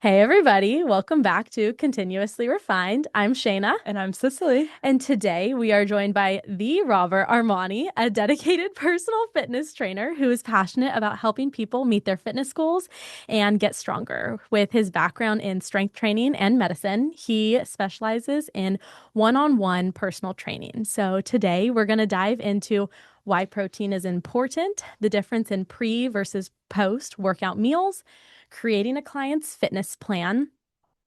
Hey everybody, welcome back to Continuously Refined. I'm Shayna, And I'm Sicily. and today we are joined by the Robert Armani, a dedicated personal fitness trainer who is passionate about helping people meet their fitness goals and get stronger. With his background in strength training and medicine, he specializes in one-on-one personal training. So today we're going to dive into why protein is important, the difference in pre versus post workout meals, creating a client's fitness plan,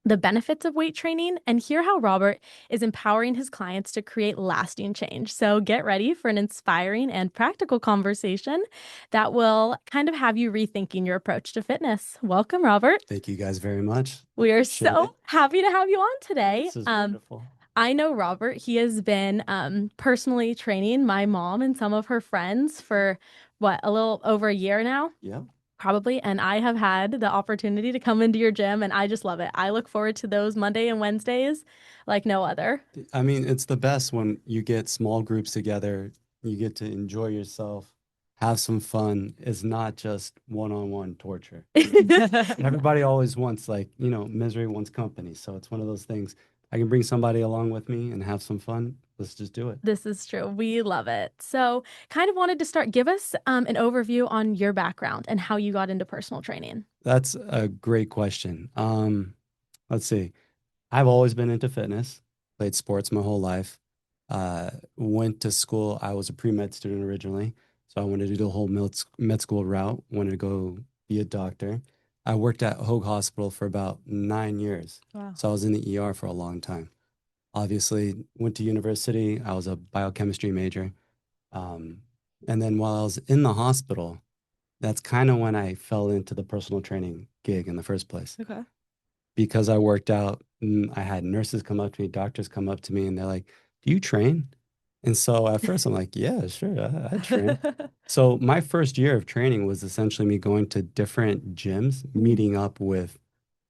the benefits of weight training, and hear how Robert is empowering his clients to create lasting change. So get ready for an inspiring and practical conversation that will kind of have you rethinking your approach to fitness. Welcome, Robert. Thank you guys very much. We are Appreciate it. so happy to have you on today. This is wonderful. I know Robert. He has been personally training my mom and some of her friends for what, a little over a year now? Yeah. Probably. And I have had the opportunity to come into your gym and I just love it. I look forward to those Monday and Wednesdays like no other. I mean, it's the best when you get small groups together, you get to enjoy yourself, have some fun. It's not just one-on-one torture. Everybody always wants, like, misery wants company. So it's one of those things. I can bring somebody along with me and have some fun. Let's just do it. This is true. We love it. So, kind of wanted to start, give us an overview on your background and how you got into personal training. That's a great question. Let's see. I've always been into fitness, played sports my whole life. Went to school. I was a pre-med student originally, so I wanted to do the whole med school route, wanted to go be a doctor. I worked at Hoag Hospital for about 9 years, Wow. so I was in the ER for a long time. Obviously, went to university. I was a biochemistry major. Um, and then while I was in the hospital, that's kind of when I fell into the personal training gig in the first place Okay. because I worked out. I had nurses come up to me, doctors come up to me, and they're like, "Do you train?" And so at first I'm like, "Yeah, sure, I train." So my first year of training was essentially me going to different gyms, Mm, meeting up with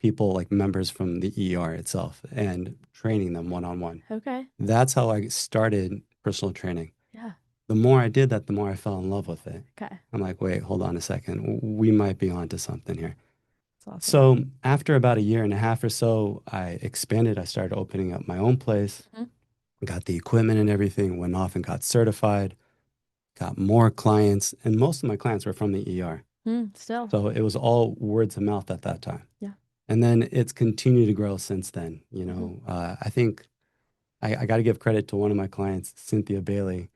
people like members from the ER itself and training them one on one. okay. That's how I started personal training. Yeah. The more I did that, the more I fell in love with it. Okay. I'm like, wait, hold on a second. We might be onto something here. That's awesome. So after about a year and a half or so, I expanded. I started opening up my own place, Mhm. got the equipment and everything, went off and got certified, got more clients, and most of my clients were from the ER. Still. So it was all words of mouth at that time. Yeah. And then it's continued to grow since then. Mhm. I think I got to give credit to one of my clients, Cynthia Bailey.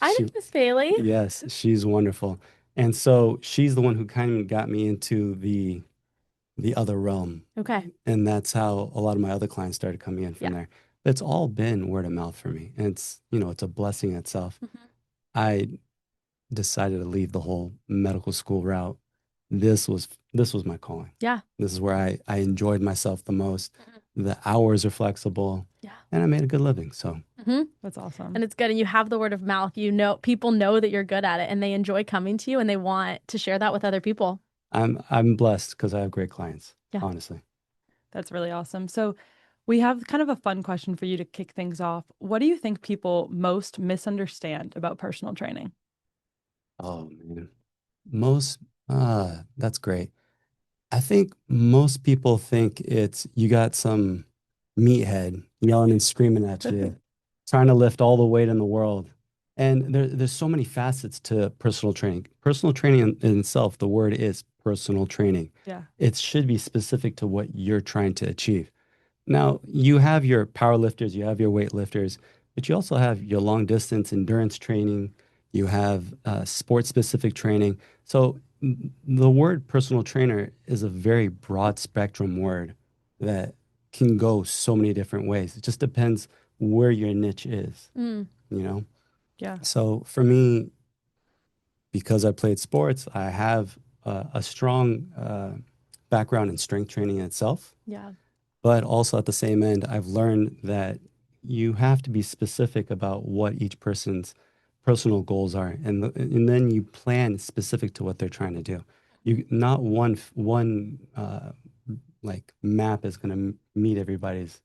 I She, know Miss Bailey. yes, she's wonderful. And so she's the one who kind of got me into the other realm. Okay. And that's how a lot of my other clients started coming in Yeah. from there. It's all been word of mouth for me. And it's a blessing itself. Mhm. I decided to leave the whole medical school route. This was my calling. Yeah. This is where I enjoyed myself the most. Mhm. The hours are flexible Yeah. and I made a good living. So That's awesome. And it's good. And you have the word of mouth. You know, people know that you're good at it and they enjoy coming to you and they want to share that with other people. I'm blessed because I have great clients, Yeah. honestly. That's really awesome. So, we have kind of a fun question for you to kick things off. What do you think people most misunderstand about personal training? Oh man. Most that's great. I think most people think it's you got some meathead yelling and screaming at you, trying to lift all the weight in the world. And there's so many facets to personal training. Personal training in itself, the word is personal training. Yeah. It should be specific to what you're trying to achieve. Now, you have your power lifters, you have your weight lifters, but you also have your long distance endurance training, you have sports specific training. So the word personal trainer is a very broad spectrum word that can go so many different ways. It just depends where your niche is, Mm, you know? Yeah. So for me, because I played sports, I have a strong background in strength training in itself. yeah. But also at the same end, I've learned that you have to be specific about what each person's personal goals are, and then you plan specific to what they're trying to do. You not one like map is going to meet everybody's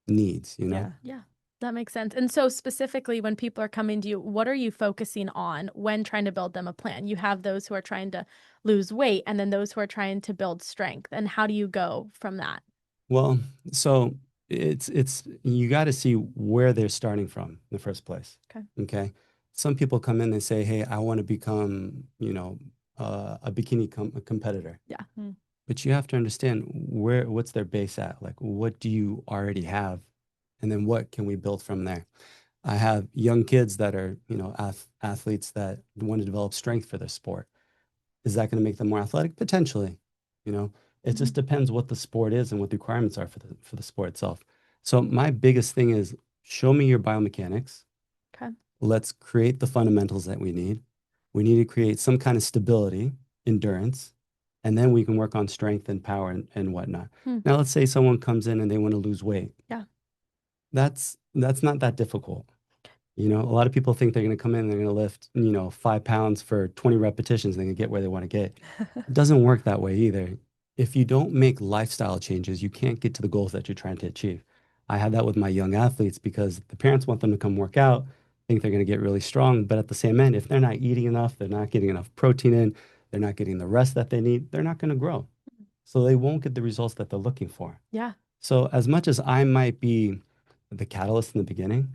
needs, you know? Yeah. Yeah. That makes sense. And so specifically when people are coming to you, what are you focusing on when trying to build them a plan? You have those who are trying to lose weight and then those who are trying to build strength. And how do you go from that? Well, so it's you got to see where they're starting from in the first place. Okay. Okay. Some people come in and say, "Hey, I want to become, a bikini competitor." Yeah. Mm. But you have to understand what's their base at? Like, what do you already have? And then what can we build from there? I have young kids that are, athletes that want to develop strength for their sport. Is that going to make them more athletic? Potentially. You know, it Mhm. just depends what the sport is and what the requirements are for the sport itself. So my biggest thing is show me your biomechanics. Okay. Let's create the fundamentals that we need. We need to create some kind of stability, endurance, and then we can work on strength and power and whatnot. Hmm. Now, let's say someone comes in and they want to lose weight. Yeah. That's not that difficult. A lot of people think they're going to come in and they're going to lift, 5 pounds for 20 repetitions and they can get where they want to get. It doesn't work that way either. If you don't make lifestyle changes, you can't get to the goals that you're trying to achieve. I have that with my young athletes because the parents want them to come work out, think they're going to get really strong. But at the same end, if they're not eating enough, they're not getting enough protein in, they're not getting the rest that they need, they're not going to grow. So they won't get the results that they're looking for. Yeah. So as much as I might be the catalyst in the beginning,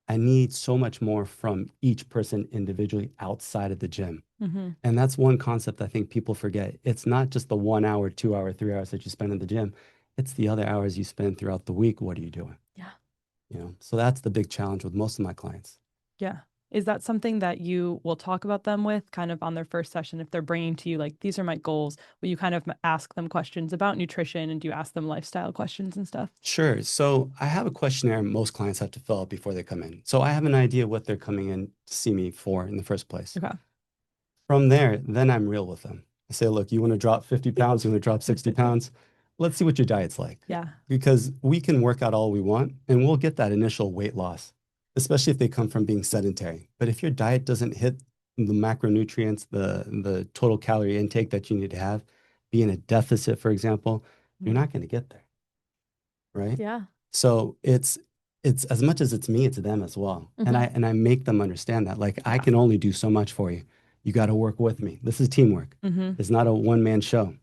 I need so much more from each person individually outside of the gym. Mm-hmm. And that's one concept I think people forget. It's not just the 1 hour, 2 hour, 3 hours that you spend in the gym. It's the other hours you spend throughout the week. What are you doing? Yeah. So that's the big challenge with most of my clients. Yeah. Is that something that you will talk about them with kind of on their first session if they're bringing to you like, these are my goals? Will you kind of ask them questions about nutrition and do you ask them lifestyle questions and stuff? Sure. So I have a questionnaire most clients have to fill out before they come in. So I have an idea what they're coming in to see me for in the first place. Okay. From there, then I'm real with them. I say, look, you want to drop 50 pounds, you want to drop 60 pounds? Let's see what your diet's like. Yeah. Because we can work out all we want and we'll get that initial weight loss, especially if they come from being sedentary. But if your diet doesn't hit the macronutrients, the total calorie intake that you need to have, be in a deficit, for example, you're not going to get there, right? Yeah. So it's as much as it's me, it's them as well. And Mhm. I make them understand that like I can only do so much for you. You got to work with me. This is teamwork. Mm-hmm. It's not a one-man show.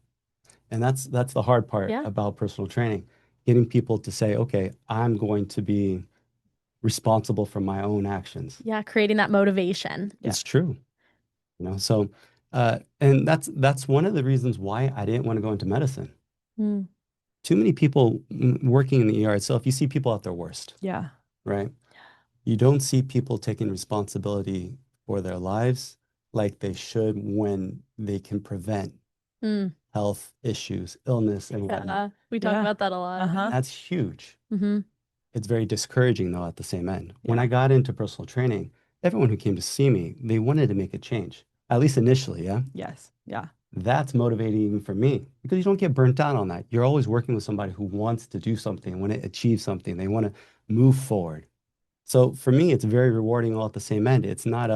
And that's the hard part Yeah. about personal training, getting people to say, okay, I'm going to be responsible for my own actions. Yeah. Creating that motivation. Yeah. It's true. So and that's one of the reasons why I didn't want to go into medicine. Mm. Too many people working in the ER itself, you see people at their worst, Yeah. right? You don't see people taking responsibility for their lives like they should when they can prevent Mm. health issues, illness, and whatnot. Yeah. We talk Yeah. about that a lot. Uh-huh. That's huge. Mm-hmm. It's very discouraging, though, at the same end. When Yeah. I got into personal training, everyone who came to see me, they wanted to make a change, at least initially, yeah? Yes. Yeah. That's motivating even for me because you don't get burnt out on that. You're always working with somebody who wants to do something, want to achieve something, they want to move forward. So for me, it's very rewarding all at the same end. It's not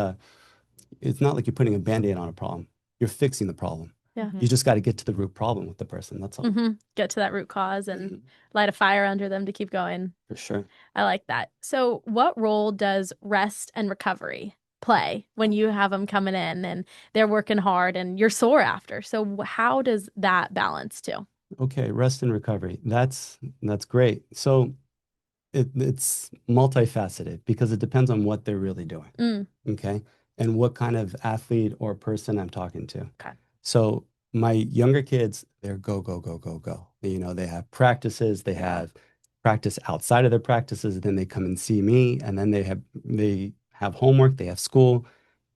like you're putting a band-aid on a problem. You're fixing the problem. Yeah. Mm-hmm. You just got to get to the root problem with the person. That's all. Mm-hmm. Get to that root cause and light a fire under them to keep going. For sure. I like that. So, what role does rest and recovery play when you have them coming in and they're working hard and you're sore after? So, how does that balance too? Okay, rest and recovery. That's great. So it's multifaceted because it depends on what they're really doing. Mm. Okay. And what kind of athlete or person I'm talking to. Okay. So my younger kids, they're go, go, go, go, go. They have practices, they have practice outside of their practices, then they come and see me, and then they have homework, they have school.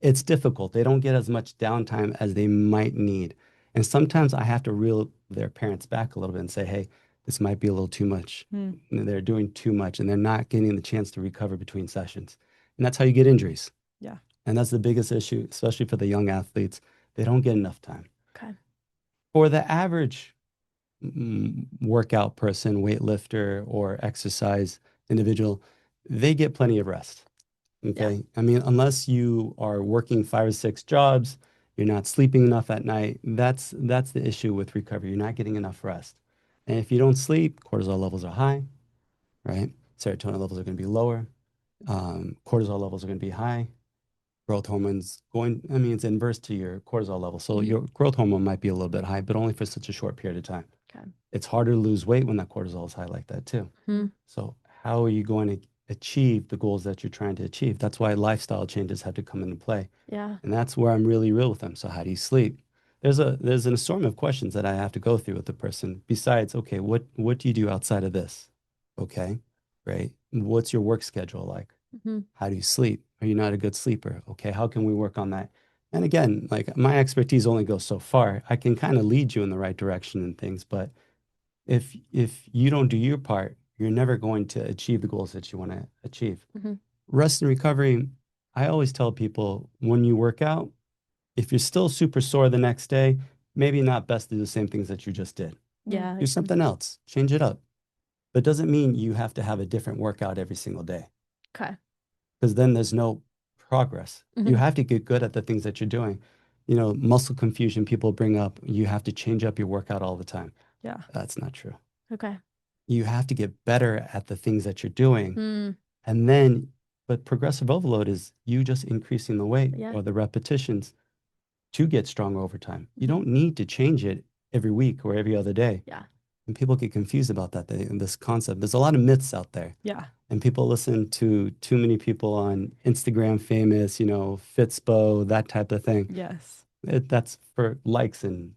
It's difficult. They don't get as much downtime as they might need. And sometimes I have to reel their parents back a little bit and say, hey, this might be a little too much. Mm. They're doing too much and they're not getting the chance to recover between sessions. And that's how you get injuries. Yeah. And that's the biggest issue, especially for the young athletes. They don't get enough time. Okay. For the average workout person, weightlifter, or exercise individual, they get plenty of rest. Okay. I mean, unless you are working 5 or 6 jobs, you're not sleeping enough at night. That's the issue with recovery. You're not getting enough rest. And if you don't sleep, cortisol levels are high, right? serotonin levels are going to be lower, cortisol levels are going to be high, growth hormones it's inverse to your cortisol level. So your growth hormone might be a little bit high, but only for such a short period of time. Okay. It's harder to lose weight when that cortisol is high like that too. So how are you going to achieve the goals that you're trying to achieve? That's why lifestyle changes have to come into play. Yeah. And that's where I'm really real with them. So how do you sleep? There's an assortment of questions that I have to go through with the person besides, okay, what do you do outside of this? Okay, great. What's your work schedule like? How do you sleep? Are you not a good sleeper? Okay, how can we work on that? And again, like my expertise only goes so far. I can kind of lead you in the right direction and things, but if you don't do your part, you're never going to achieve the goals that you want to achieve. Rest and recovery, I always tell people when you work out, if you're still super sore the next day, maybe not best to do the same things that you just did. Yeah. Do something else, change it up. But doesn't mean you have to have a different workout every single day. Okay. Because then there's no progress. You have to get good at the things that you're doing. Muscle confusion, people bring up, you have to change up your workout all the time. Yeah. That's not true. Okay. You have to get better at the things that you're doing. And then, but progressive overload is you just increasing the weight or the repetitions to get stronger over time. You don't need to change it every week or every other day. Yeah. And people get confused about that, this concept. There's a lot of myths out there. Yeah. And people listen to too many people on Instagram famous, Fitspo, that type of thing. Yes. That's for likes and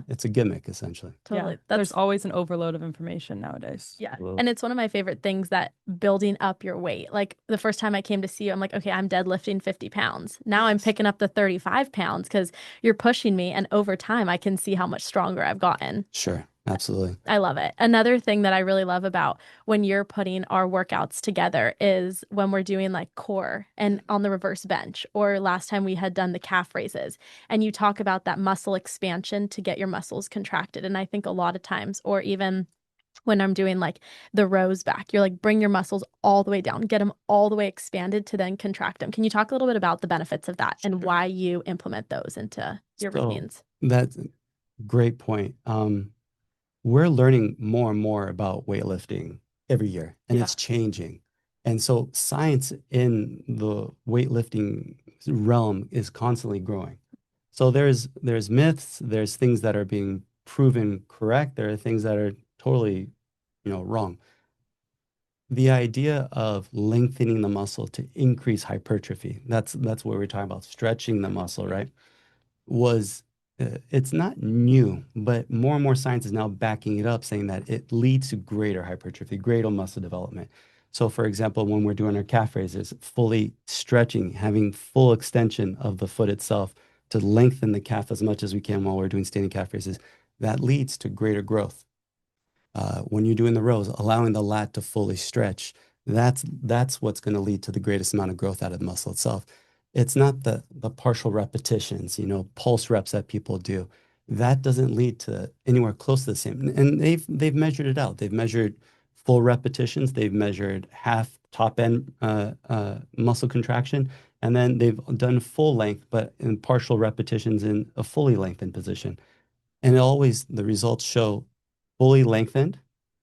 it's a gimmick, essentially. Totally. Yeah. There's always an overload of information nowadays. Yeah. Absolutely. And it's one of my favorite things, that building up your weight. Like the first time I came to see you, I'm like, okay, I'm deadlifting 50 pounds. Now I'm picking up the 35 pounds because you're pushing me. And over time, I can see how much stronger I've gotten. Sure. Absolutely. I love it. Another thing that I really love about when you're putting our workouts together is when we're doing like core and on the reverse bench, or last time we had done the calf raises, and you talk about that muscle expansion to get your muscles contracted. And I think a lot of times, or even when I'm doing like the rows back, you're like, bring your muscles all the way down, get them all the way expanded to then contract them. Can you talk a little bit about the benefits of that and why you implement those into your routines? That's a great point. We're learning more and more about weightlifting every year, and it's changing. And so science in the weightlifting realm is constantly growing. So there's myths, there's things that are being proven correct, there are things that are totally, wrong. The idea of lengthening the muscle to increase hypertrophy, that's what we're talking about, stretching the muscle, right? It's not new, but more and more science is now backing it up, saying that it leads to greater hypertrophy, greater muscle development. So for example, when we're doing our calf raises, fully stretching, having full extension of the foot itself to lengthen the calf as much as we can while we're doing standing calf raises, that leads to greater growth. When you're doing the rows, allowing the lat to fully stretch, that's what's going to lead to the greatest amount of growth out of the muscle itself. It's not the partial repetitions, pulse reps that people do. That doesn't lead to anywhere close to the same. And they've measured it out. They've measured full repetitions. They've measured half top end muscle contraction, and then they've done full length, but in partial repetitions in a fully lengthened position. And the results show fully lengthened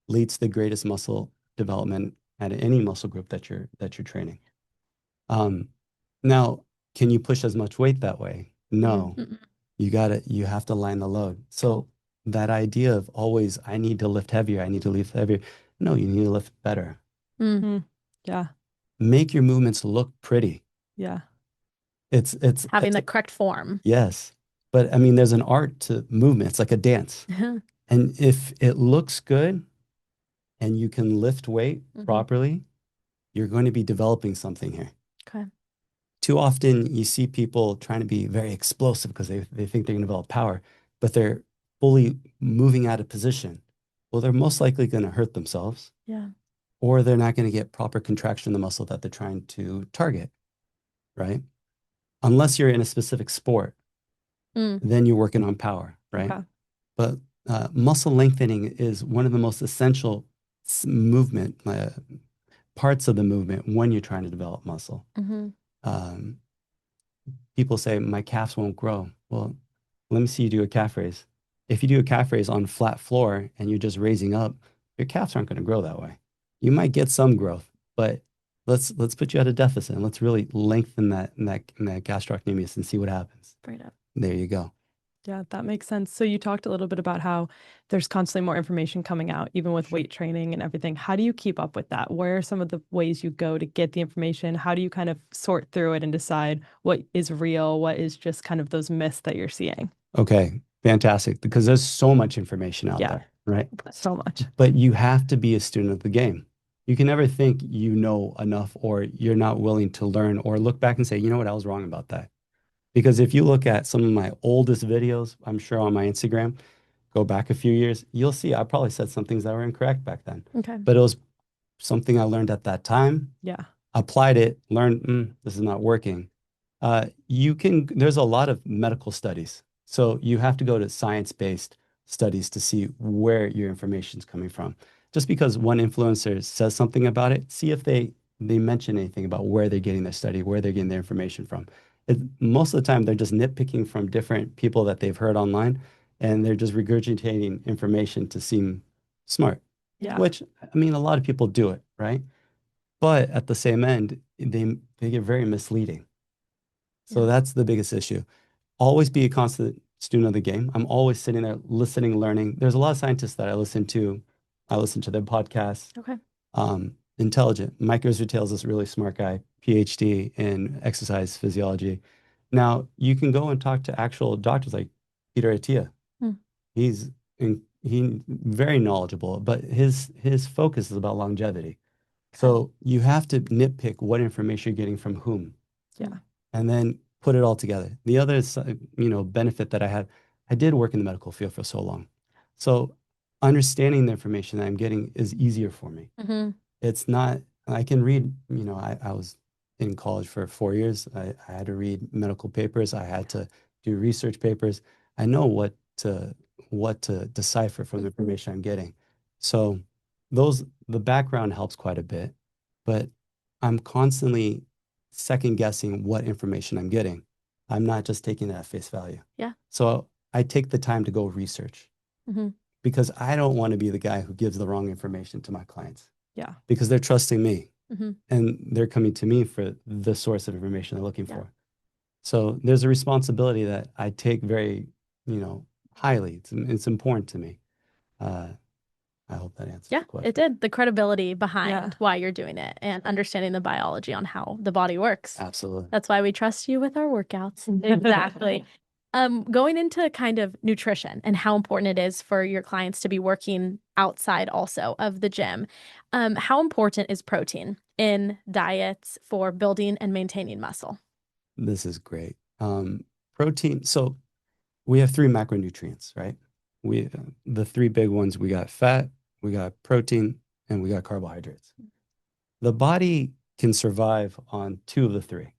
leads to the greatest muscle development at any muscle group that you're training. Now, can you push as much weight that way? No. You have to line the load. So that idea of always, I need to lift heavier, I need to lift heavier. No, you need to lift better. Yeah. Make your movements look pretty. Yeah. It's having the correct form. Yes. But there's an art to movement. It's like a dance. And if it looks good and you can lift weight properly, you're going to be developing something here. Okay. Too often you see people trying to be very explosive because they think they're going to develop power, but they're fully moving out of position. Well, they're most likely going to hurt themselves. Yeah. Or they're not going to get proper contraction of the muscle that they're trying to target, right? Unless you're in a specific sport, then you're working on power, right? Okay. But muscle lengthening is one of the most essential movement parts of the movement when you're trying to develop muscle. People say, my calves won't grow. Well, let me see you do a calf raise. If you do a calf raise on flat floor and you're just raising up, your calves aren't going to grow that way. You might get some growth, but let's put you at a deficit and let's really lengthen that gastrocnemius and see what happens. Straight up. There you go. Yeah, that makes sense. So you talked a little bit about how there's constantly more information coming out, even with weight training and everything. How do you keep up with that? Where are some of the ways you go to get the information? How do you kind of sort through it and decide what is real, what is just kind of those myths that you're seeing? Okay, fantastic. Because there's so much information out Yeah, there, right? so much. But you have to be a student of the game. You can never think you know enough or you're not willing to learn or look back and say, you know what, I was wrong about that. Because if you look at some of my oldest videos, I'm sure on my Instagram, go back a few years, you'll see I probably said some things that were incorrect back then. Okay. But it was something I learned at that time, Yeah. applied it, learned, this is not working. There's a lot of medical studies. So you have to go to science-based studies to see where your information is coming from. Just because one influencer says something about it, see if they mention anything about where they're getting their study, where they're getting their information from. Most of the time, they're just nitpicking from different people that they've heard online, and they're just regurgitating information to seem smart. Yeah. Which, I mean, a lot of people do it, right? But at the same end, they get very misleading. So Yeah. that's the biggest issue. Always be a constant student of the game. I'm always sitting there listening, learning. There's a lot of scientists that I listen to. I listen to their podcasts. Okay. Intelligent. Mike Israetel is this really smart guy, PhD in exercise physiology. Now, you can go and talk to actual doctors like Peter Attia. Hmm. He's very knowledgeable, but his focus is about longevity. So you have to nitpick what information you're getting from whom. Yeah. And then put it all together. The other, benefit that I had, I did work in the medical field for so long. So understanding the information that I'm getting is easier for me. Mm-hmm. It's not, I can read, I was in college for 4 years. I had to read medical papers. I had to do research papers. I know what to decipher from the information I'm getting. So the background helps quite a bit, but I'm constantly second guessing what information I'm getting. I'm not just taking it at face value. Yeah. So I take the time to go research Mm-hmm. because I don't want to be the guy who gives the wrong information to my clients. Yeah. Because they're trusting me Mm-hmm. and they're coming to me for the source of information they're looking Yeah. for. So there's a responsibility that I take very, highly. It's important to me. I hope that answers Yeah, the question. it did. The credibility behind Yeah. why you're doing it and understanding the biology on how the body works. Absolutely. That's why we trust you with our workouts. Exactly. Going into kind of nutrition and how important it is for your clients to be working outside also of the gym. How important is protein in diets for building and maintaining muscle? This is great. Protein. So we have three macronutrients, right? The three big ones, we got fat, we got protein, and we got carbohydrates. The body can survive on two of the three.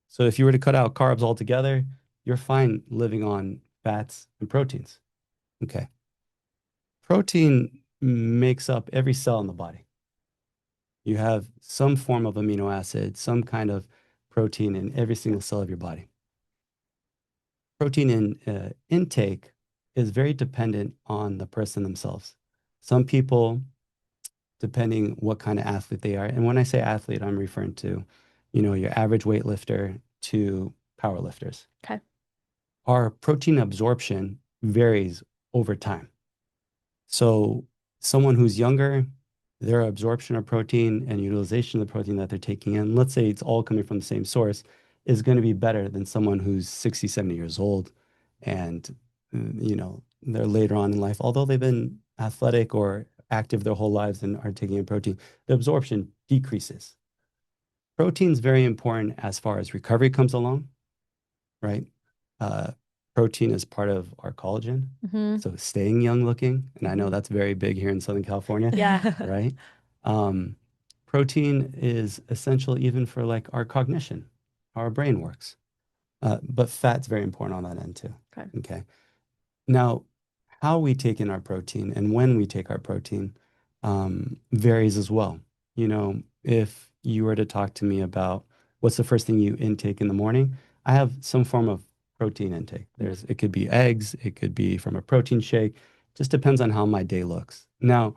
So if you were to cut out carbs altogether, you're fine living on fats and proteins. Okay. Protein makes up every cell in the body. You have some form of amino acid, some kind of protein in every single cell of your body. Protein intake is very dependent on the person themselves. Some people, depending what kind of athlete they are, and when I say athlete, I'm referring to, your average weightlifter to power lifters. Okay. Our protein absorption varies over time. So someone who's younger, their absorption of protein and utilization of the protein that they're taking in, let's say it's all coming from the same source, is going to be better than someone who's 60, 70 years old and, they're later on in life, although they've been athletic or active their whole lives and are taking in protein, the absorption decreases. Protein is very important as far as recovery comes along, right? Protein is part of our collagen. Mm-hmm. So staying young looking, and I know that's very big here in Southern California, Yeah. right? Protein is essential even for like our cognition, how our brain works. But fat's very important on that end too. Okay. Okay. Now, how we take in our protein and when we take our protein varies as well. If you were to talk to me about what's the first thing you intake in the morning, I have some form of protein intake. It could be eggs, it could be from a protein shake. Just depends on how my day looks. Now,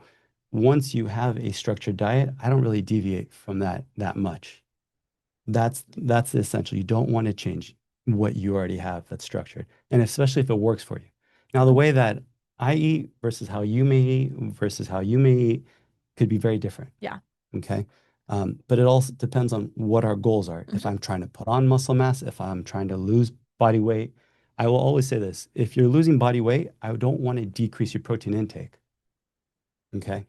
once you have a structured diet, I don't really deviate from that much. That's the essential. You don't want to change what you already have that's structured, and especially if it works for you. Now, the way that I eat versus how you may eat versus how you may eat could be very different. Yeah. Okay. But it also depends on what our goals are. If I'm trying to put on muscle mass, if I'm trying to lose body weight, I will always say this. If you're losing body weight, I don't want to decrease your protein intake. Okay.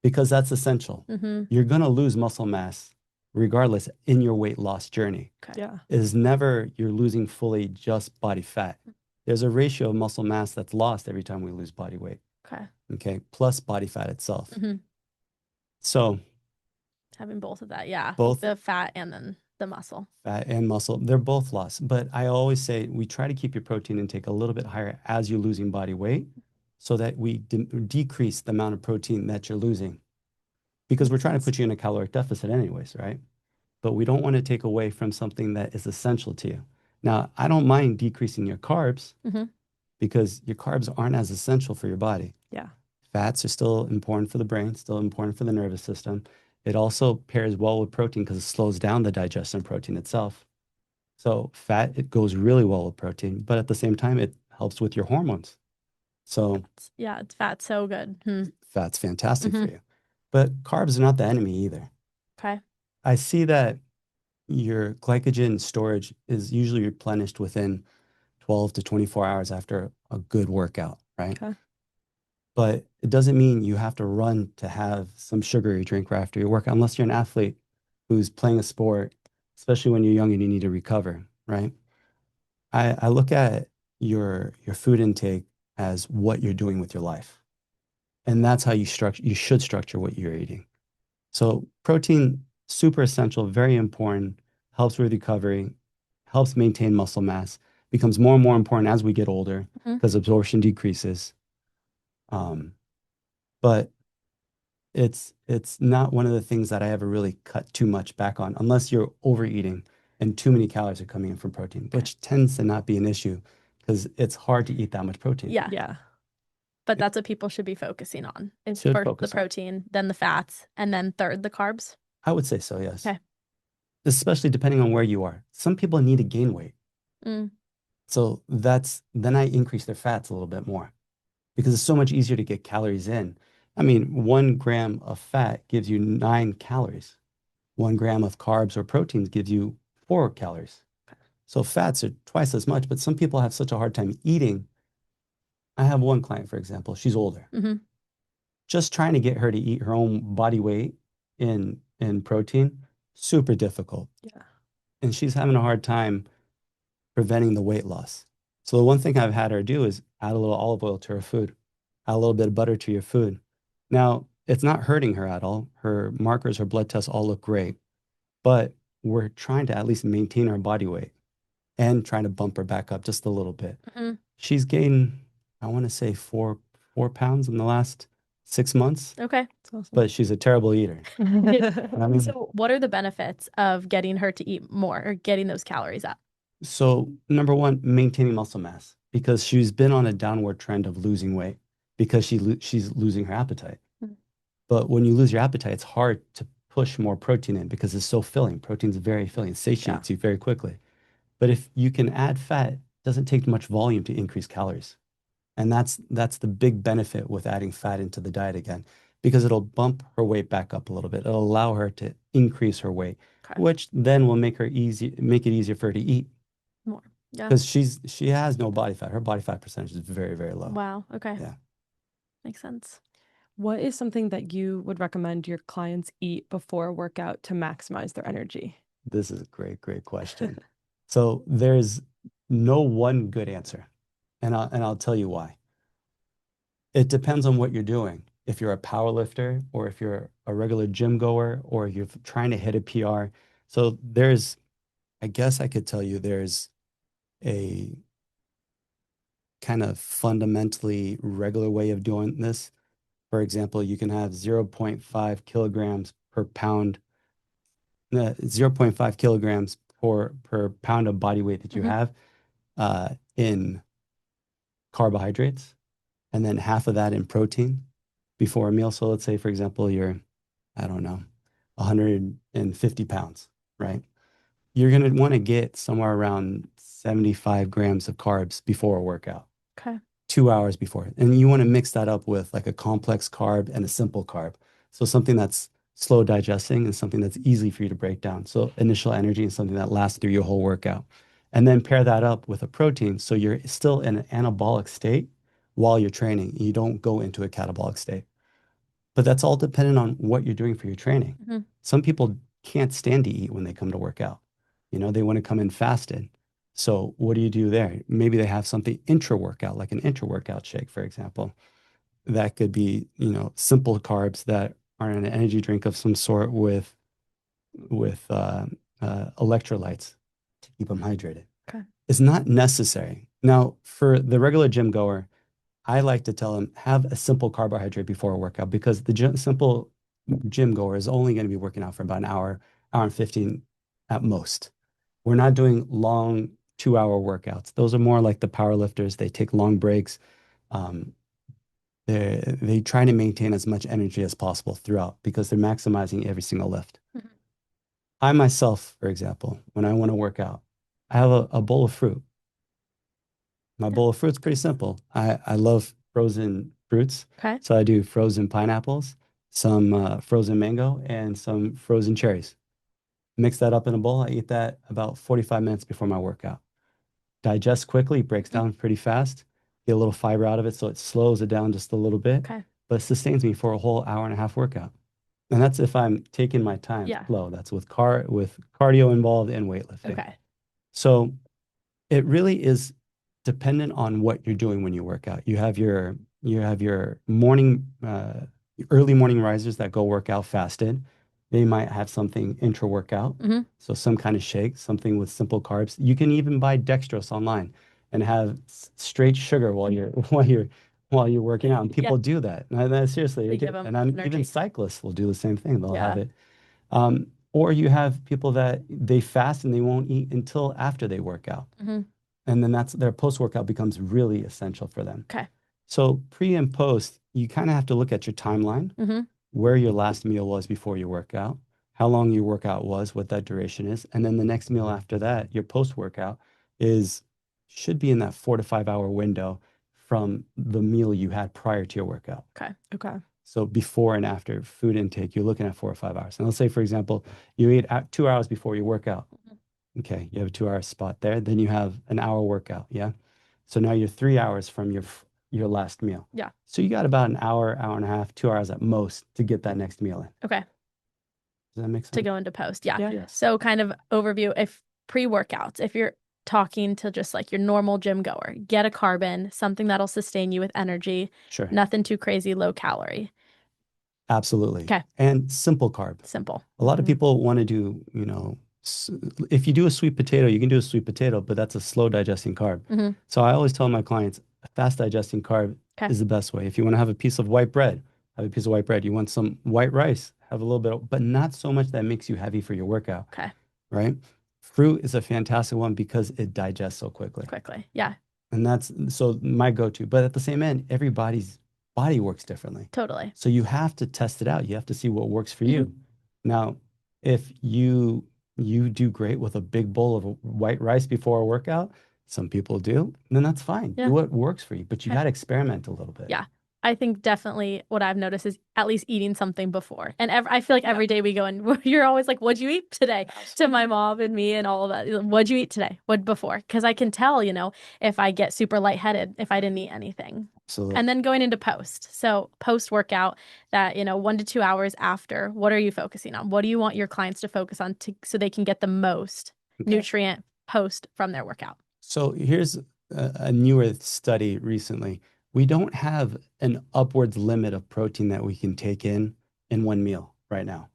Because that's essential. Mm-hmm. You're going to lose muscle mass regardless in your weight loss journey. Okay. Yeah. It is never you're losing fully just body fat. There's a ratio of muscle mass that's lost every time we lose body weight. Okay. Okay. Plus body fat itself. Mm-hmm. So Having both of that, yeah. both The fat and then the muscle. fat and muscle, they're both lost. But I always say we try to keep your protein intake a little bit higher as you're losing body weight so that we decrease the amount of protein that you're losing because we're trying to put you in a caloric deficit anyways, right? But we don't want to take away from something that is essential to you. Now, I don't mind decreasing your carbs Mm-hmm. because your carbs aren't as essential for your body. Yeah. Fats are still important for the brain, still important for the nervous system. It also pairs well with protein because it slows down the digestion of protein itself. So fat, it goes really well with protein, but at the same time, it helps with your hormones. So Yeah, it's fat so good. Hmm. fat's fantastic Mm-hmm. for you. But carbs are not the enemy either. Okay. I see that your glycogen storage is usually replenished within 12 to 24 hours after a good workout, right? Okay. But it doesn't mean you have to run to have some sugary drink right after your workout, unless you're an athlete who's playing a sport, especially when you're young and you need to recover, right? I look at your food intake as what you're doing with your life. And that's how you should structure what you're eating. So protein, super essential, very important, helps with recovery, helps maintain muscle mass, becomes more and more important as we get older Mhm. because absorption decreases. But it's not one of the things that I ever really cut too much back on, unless you're overeating and too many calories are coming in from protein, which tends to not be an issue because it's hard to eat that much protein. Yeah. Yeah. But that's what people should be focusing on. Is Should first the focus on. protein, then the fats, and then third the carbs. I would say so, yes. Okay. Especially depending on where you are. Some people need to gain weight. Mm. So then I increase their fats a little bit more because it's so much easier to get calories in. I mean, 1 gram of fat gives you 9 calories. 1 gram of carbs or proteins gives you 4 calories. So fats are twice as much, but some people have such a hard time eating. I have one client, for example, she's older. Mm-hmm. Just trying to get her to eat her own body weight in protein, super difficult. Yeah. And she's having a hard time preventing the weight loss. So the one thing I've had her do is add a little olive oil to her food, add a little bit of butter to your food. Now, it's not hurting her at all. Her markers, her blood tests all look great, but we're trying to at least maintain her body weight and trying to bump her back up just a little bit. Mm-hmm. She's gained, I want to say 4 pounds in the last 6 months, Okay. That's awesome. but she's a terrible eater. I mean, So what are the benefits of getting her to eat more or getting those calories up? so number one, maintaining muscle mass because she's been on a downward trend of losing weight because she's losing her appetite. Mm. But when you lose your appetite, it's hard to push more protein in because it's so filling. Protein's very filling, it satiates you very quickly. But if you can add fat, it doesn't take much volume to increase calories. And that's the big benefit with adding fat into the diet again, because it'll bump her weight back up a little bit. It'll allow her to increase her weight, Okay. which then will make it easier for her to eat. More. Yeah. Because she has no body fat. Her body fat percentage is very, very low. Wow. Okay. Yeah. Makes sense. What is something that you would recommend your clients eat before a workout to maximize their energy? This is a great, great question. So there's no one good answer. And I'll tell you why. It depends on what you're doing. If you're a power lifter or if you're a regular gym goer or if you're trying to hit a PR. So I guess I could tell you there's a kind of fundamentally regular way of doing this. For example, you can have 0.5 kilograms per pound, 0.5 kilograms per pound of body weight that you Mhm. have in carbohydrates, and then half of that in protein, before a meal. So let's say, for example, you're, I don't know, 150 pounds, right? You're going to want to get somewhere around 75 grams of carbs before a workout, Okay. 2 hours before. And you want to mix that up with like a complex carb and a simple carb. So something that's slow digesting and something that's easy for you to break down. So initial energy and something that lasts through your whole workout. And then pair that up with a protein. So you're still in an anabolic state while you're training. You don't go into a catabolic state. But that's all dependent on what you're doing for your training. Hmm. Some people can't stand to eat when they come to work out. They want to come in fasted. So what do you do there? Maybe they have something intra-workout, like an intra-workout shake, for example. That could be, simple carbs that are an energy drink of some sort with electrolytes to keep them hydrated. Okay. It's not necessary. Now, for the regular gym goer, I like to tell them have a simple carbohydrate before a workout because the simple gym goer is only going to be working out for about an hour, hour and 15 at most. We're not doing long 2 hour workouts. Those are more like the power lifters. They take long breaks. Um, they try to maintain as much energy as possible throughout because they're maximizing every single lift. Mhm. I myself, for example, when I want to work out, I have a bowl of fruit. My Yeah. bowl of fruit's pretty simple. I love frozen fruits. Okay. So I do frozen pineapples, some frozen mango, and some frozen cherries. Mix that up in a bowl. I eat that about 45 minutes before my workout. Digests quickly, breaks Mhm. down pretty fast. Get a little fiber out of it, so it slows it down just a little bit, Okay. but sustains me for a whole hour and a half workout. And that's if I'm taking my time Yeah. slow. That's with cardio involved and weightlifting. Okay. So it really is dependent on what you're doing when you work out. You have your morning early morning risers that go work out fasted. They might have something intra-workout, Hmm. so some kind of shake, something with simple carbs. You can even buy dextrose online and have straight sugar while you're working out. And Yeah. people do that. Seriously, They they give do. them And even energy. cyclists will do the same thing. They'll have Yeah. it. Or you have people that they fast and they won't eat until after they work out. Hmm. And then that's their post-workout becomes really essential for them. Okay. So pre and post, you kind of have to look at your timeline, Hmm. where your last meal was before your workout, how long your workout was, what that duration is, and then the next meal after that, your post-workout is should be in that 4 to 5 hour window from the meal you had prior to your workout. Okay. Okay. So before and after food intake, you're looking at 4 or 5 hours. And let's say, for example, you eat 2 hours before you work out. Okay, you have a 2 hour spot there. Then you have an hour workout. Yeah. So now you're 3 hours from your last meal. Yeah. So you got about an hour, hour and a half, 2 hours at most to get that next meal in. Okay. Does that make To sense? go into post. Yeah. Yeah. Yes. So kind of overview if pre-workouts, if you're talking to just like your normal gym goer, get a carb in, something that'll sustain you with energy, Sure. nothing too crazy, low calorie. Absolutely. Okay. And simple carb. Simple. A lot of Mhm. people want to do, if you do a sweet potato, you can do a sweet potato, but that's a slow digesting carb. Hmm. So I always tell my clients, a fast digesting carb Okay. is the best way. If you want to have a piece of white bread, have a piece of white bread. You want some white rice, have a little bit, but not so much that makes you heavy for your workout, Okay. right? Fruit is a fantastic one because it digests so quickly. Quickly. Yeah. And that's so my go-to. But at the same end, everybody's body works differently. Totally. So you have to test it out. You have to see what works for you. Now, if you do great with a big bowl of white rice before a workout, some people do, then that's fine. Yeah. Do what works for you, but you Okay. got to experiment a little bit. Yeah. I think definitely what I've noticed is at least eating something before. And I feel like every day we go and you're always like, what'd you eat today? To my mom and me and all of that. What'd you eat today? What before? Because I can tell, if I get super lightheaded, if I didn't eat anything. Absolutely. And then going into post. So post workout that, 1 to 2 hours after, what are you focusing on? What do you want your clients to focus on so they can get the most Okay. nutrient post from their workout? So here's a newer study recently. We don't have an upwards limit of protein that we can take in one meal right now.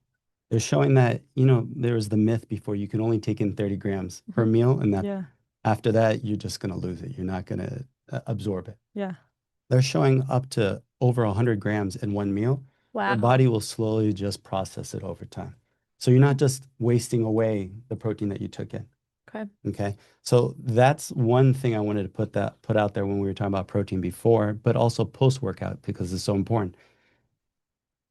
They're showing that, there was the myth before you can only take in 30 grams per meal, and that Yeah. after that, you're just going to lose it. You're not going to absorb it. Yeah. They're showing up to over 100 grams in one meal. Wow. Your body will slowly just process it over time. So you're not just wasting away the protein that you took in. Okay. Okay. So that's one thing I wanted to put out there when we were talking about protein before, but also post-workout because it's so important.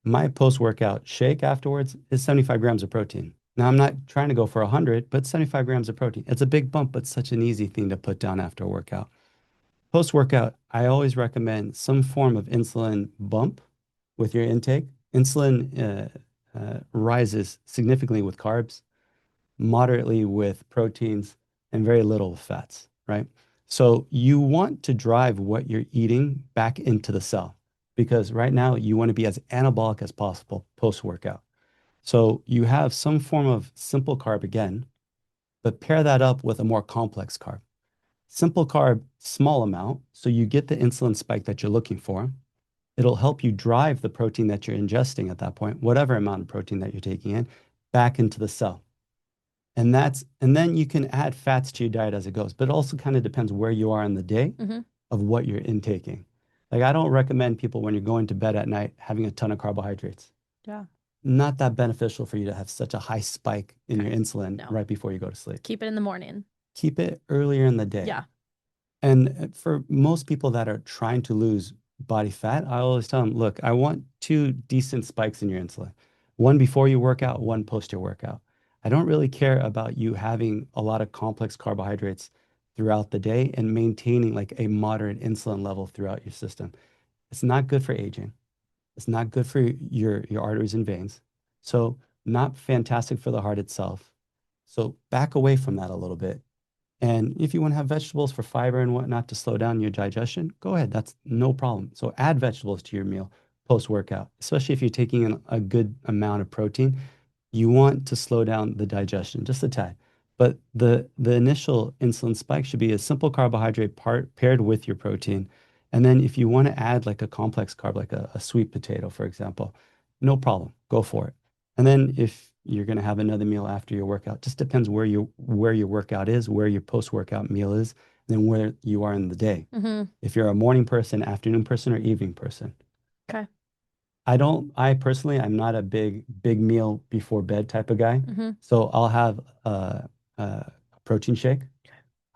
My post-workout shake afterwards is 75 grams of protein. Now, I'm not trying to go for 100, but 75 grams of protein. It's a big bump, but such an easy thing to put down after a workout. Post-workout, I always recommend some form of insulin bump with your intake. Insulin rises significantly with carbs, moderately with proteins, and very little with fats, right? So you want to drive what you're eating back into the cell because right now you want to be as anabolic as possible post-workout. So you have some form of simple carb again, but pair that up with a more complex carb. Simple carb, small amount, so you get the insulin spike that you're looking for. It'll help you drive the protein that you're ingesting at that point, whatever amount of protein that you're taking in, back into the cell. And then you can add fats to your diet as it goes, but it also kind of depends where you are in the day Mm-hmm. of what you're intaking. Like I don't recommend people when you're going to bed at night having a ton of carbohydrates. Yeah. Not that beneficial for you to have such a high spike in your insulin No. right before you go to sleep. Keep it in the morning. Keep it earlier in the day. Yeah. And for most people that are trying to lose body fat, I always tell them, look, I want two decent spikes in your insulin, one before you work out, one post your workout. I don't really care about you having a lot of complex carbohydrates throughout the day and maintaining like a moderate insulin level throughout your system. It's not good for aging. It's not good for your arteries and veins. So not fantastic for the heart itself. So back away from that a little bit. And if you want to have vegetables for fiber and whatnot to slow down your digestion, go ahead. That's no problem. So add vegetables to your meal post-workout, especially if you're taking in a good amount of protein. You want to slow down the digestion just a tad. But the initial insulin spike should be a simple carbohydrate paired with your protein. And then if you want to add like a complex carb, like a sweet potato, for example, no problem. Go for it. And then if you're going to have another meal after your workout, just depends where your workout is, where your post-workout meal is, and then where you are in the day. Mm-hmm. If you're a morning person, afternoon person, or evening person. Okay. I personally, I'm not a big meal before bed type of guy. Mm-hmm. So I'll have a protein shake.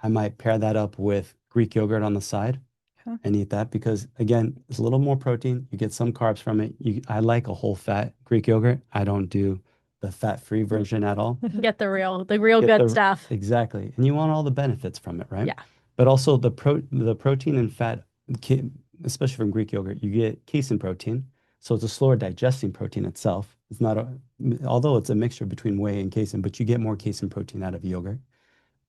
I might pair that up with Greek yogurt on the side Okay. and eat that because again, it's a little more protein. You get some carbs from it. I like a whole fat Greek yogurt. I don't do the fat-free version at all. Get the real Get good the stuff. exactly, and you want all the benefits from it, right? Yeah. But also the protein and fat, especially from Greek yogurt, you get casein protein, so it's a slower digesting protein itself. It's not a, although it's a mixture between whey and casein, but you get more casein protein out of yogurt.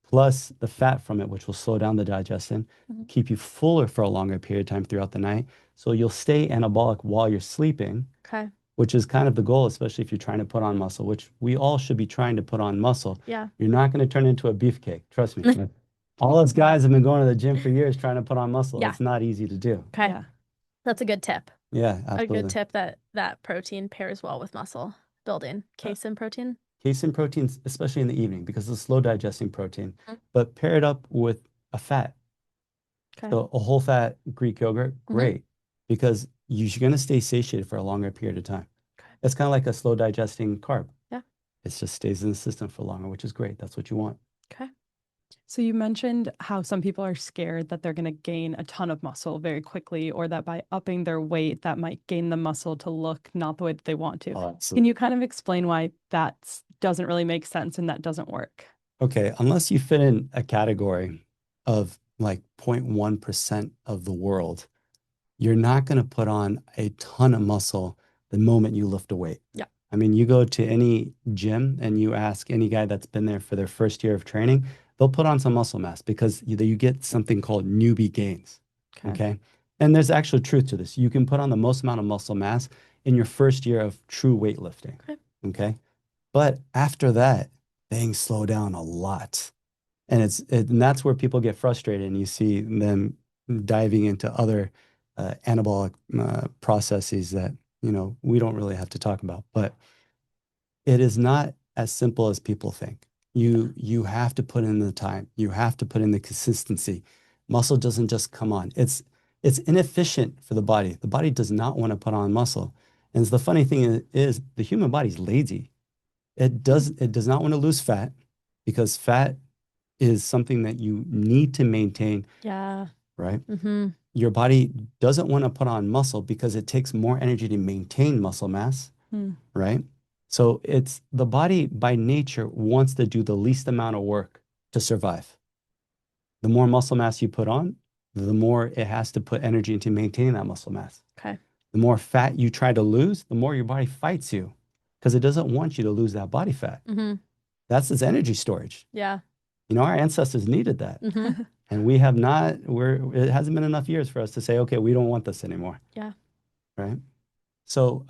Plus the fat from it, which will slow down the digestion, Mm-hmm. keep you fuller for a longer period of time throughout the night. So you'll stay anabolic while you're sleeping, Okay. which is kind of the goal, especially if you're trying to put on muscle, which we all should be trying to put on muscle. Yeah. You're not going to turn into a beefcake. Trust me. All us guys have been going to the gym for years trying to put on muscle. Yeah. It's not easy to do. Okay. Yeah. That's a good tip. Yeah, A absolutely. good tip that protein pairs well with muscle building. Casein protein. Casein proteins, especially in the evening, because it's a slow digesting protein, Mhm. but pair it up with a fat. Okay. So a whole fat Greek yogurt, Mhm. great, because you're going to stay satiated for a longer period of time. Okay. It's kind of like a slow digesting carb. Yeah. It just stays in the system for longer, which is great. That's what you want. Okay. So you mentioned how some people are scared that they're going to gain a ton of muscle very quickly, or that by upping their weight, that might gain the muscle to look not the way that they want to. Oh, Can you kind of explain why that doesn't really make sense and that doesn't work? okay, unless you fit in a category of like 0.1% of the world, you're not going to put on a ton of muscle the moment you lift a weight. Yeah. I mean, you go to any gym and you ask any guy that's been there for their first year of training, they'll put on some muscle mass because you get something called newbie gains. Okay. And there's actual truth to this. You can put on the most amount of muscle mass in your first year of true weightlifting. Okay. Okay. But after that, things slow down a lot. And that's where people get frustrated and you see them diving into other anabolic processes that, we don't really have to talk about. But it is not as simple as people think. You have to put in the time. You have to put in the consistency. Muscle doesn't just come on. It's inefficient for the body. The body does not want to put on muscle. And the funny thing is the human body is lazy. It does not want to lose fat because fat is something that you need to maintain, Yeah. right? Mm-hmm. your body doesn't want to put on muscle because it takes more energy to maintain muscle mass, right? So it's the body by nature wants to do the least amount of work to survive. The more muscle mass you put on, the more it has to put energy into maintaining that muscle mass. Okay. The more fat you try to lose, the more your body fights you because it doesn't want you to lose that body fat. That's its energy storage. Yeah. You know, our ancestors needed that. And we have not, it hasn't been enough years for us to say, okay, we don't want this anymore. Yeah. Right? So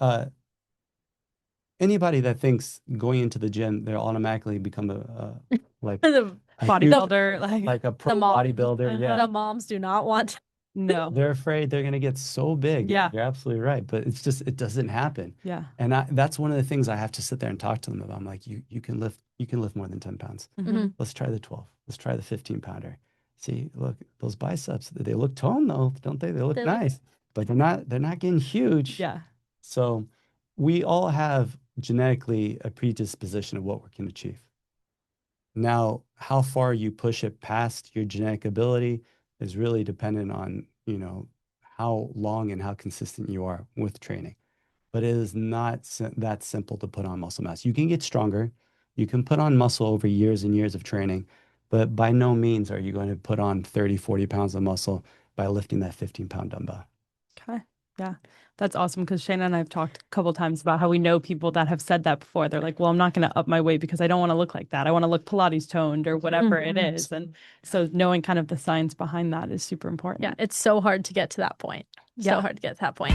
anybody that thinks going into the gym, they'll automatically become like The bodybuilder, like a pro mom- bodybuilder. Yeah. The moms do not want. no. They're afraid they're going to get so big. Yeah. You're absolutely right. But it's just, it doesn't happen. Yeah. And that's one of the things I have to sit there and talk to them about. I'm like, you can lift more than 10 pounds. Let's try the 12. Let's try the 15 pounder. See, look, those biceps, they look toned though, don't they? They look nice, but they're not getting huge. Yeah. So we all have genetically a predisposition of what we can achieve. Now, how far you push it past your genetic ability is really dependent on, you know, how long and how consistent you are with training. But it is not that simple to put on muscle mass. You can get stronger. You can put on muscle over years and years of training, but by no means are you going to put on 30, 40 pounds of muscle by lifting that 15-pound dumbbell. Okay. Yeah. That's awesome because Shayna and I have talked a couple times about how we know people that have said that before. They're like, well, I'm not going to up my weight because I don't want to look like that. I want to look Pilates toned or whatever it is. And so knowing kind of the science behind that is super important. Yeah. It's so hard to get to that point. Yeah. So hard to get to that point.